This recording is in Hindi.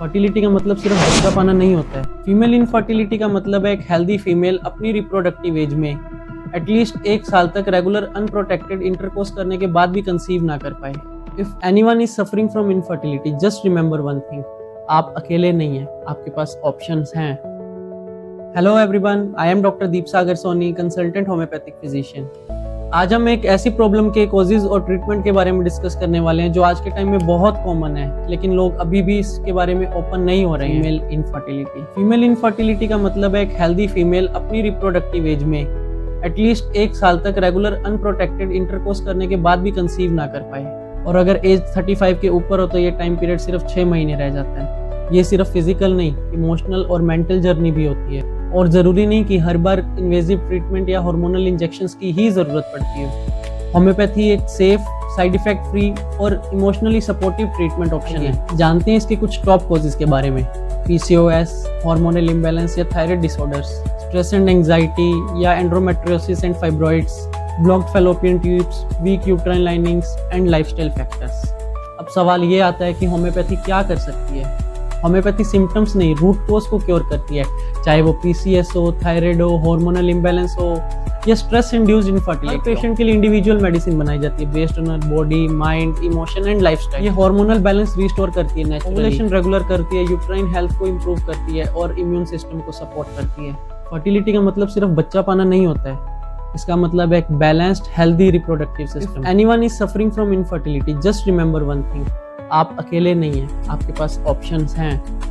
फर्टिलिटी का मतलब सिर्फ बच्चा पाना नहीं होता है। फीमेल इनफर्टिलिटी का मतलब है एक हेल्दी फीमेल अपनी रिप्रोडक्टिव एज में एटलीस्ट 1 साल तक रेगुलर अनप्रोटेक्टेड इंटरकोर्स करने के बाद भी कंसीव ना कर पाए। If anyone is suffering from infertility, just remember one thing, आप अकेले नहीं हैं, आपके पास ऑप्शंस हैं। Hello everyone, I am doctor Deep Sagar Soni, consultant homeopathic physician. आज हम एक ऐसी प्रॉब्लम के कॉजेज और ट्रीटमेंट के बारे में डिस्कस करने वाले हैं जो आज के टाइम में बहुत कॉमन है, लेकिन लोग अभी भी इसके बारे में ओपन नहीं हो रहे हैं। Female infertility. फीमेल इनफर्टिलिटी का मतलब है एक हेल्दी फीमेल अपनी रिप्रोडक्टिव एज में एटलीस्ट 1 साल तक रेगुलर अनप्रोटेक्टेड इंटरकोर्स करने के बाद भी कंसीव ना कर पाए। और अगर एज 35 के ऊपर हो तो ये टाइम पीरियड सिर्फ 6 महीने रह जाता है। ये सिर्फ फिजिकल नहीं, इमोशनल और मेंटल जर्नी भी होती है, और जरूरी नहीं कि हर बार इन्वेजिव ट्रीटमेंट या हार्मोनल इंजेक्शंस की ही जरूरत पड़ती है। होम्योपैथी एक सेफ, साइड इफेक्ट फ्री और इमोशनली सपोर्टिव ट्रीटमेंट ऑप्शन है। जानते हैं इसके कुछ टॉप कॉजेज के बारे में। PCOS, हार्मोनल इम्बैलेंस या thyroid disorders, stress and anxiety या endometriosis and fibroids, blocked fallopian tubes, weak uterine linings and lifestyle factors. अब सवाल ये आता है कि होम्योपैथी क्या कर सकती है। होम्योपैथी सिम्टम्स नहीं, रूट कोज को क्योर करती है, चाहे वो PCOS हो, थायराइड हो, हार्मोनल इम्बैलेंस हो या स्ट्रेस इंड्यूस्ड इनफर्टिलिटी। पेशेंट के लिए इंडिविजुअल मेडिसिन बनाई जाती है based on body, mind, emotion and lifestyle. ये हार्मोनल बैलेंस रिस्टोर करती है, ओव्यूलेशन रेगुलर करती है, यूट्राइन हेल्थ को इंप्रूव करती है और इम्यून सिस्टम को सपोर्ट करती है। फर्टिलिटी का मतलब सिर्फ बच्चा पाना नहीं होता है, इसका मतलब है एक balanced healthy reproductive system. Anyone is suffering from infertility, just remember one thing, आप अकेले नहीं हैं, आपके पास ऑप्शंस हैं।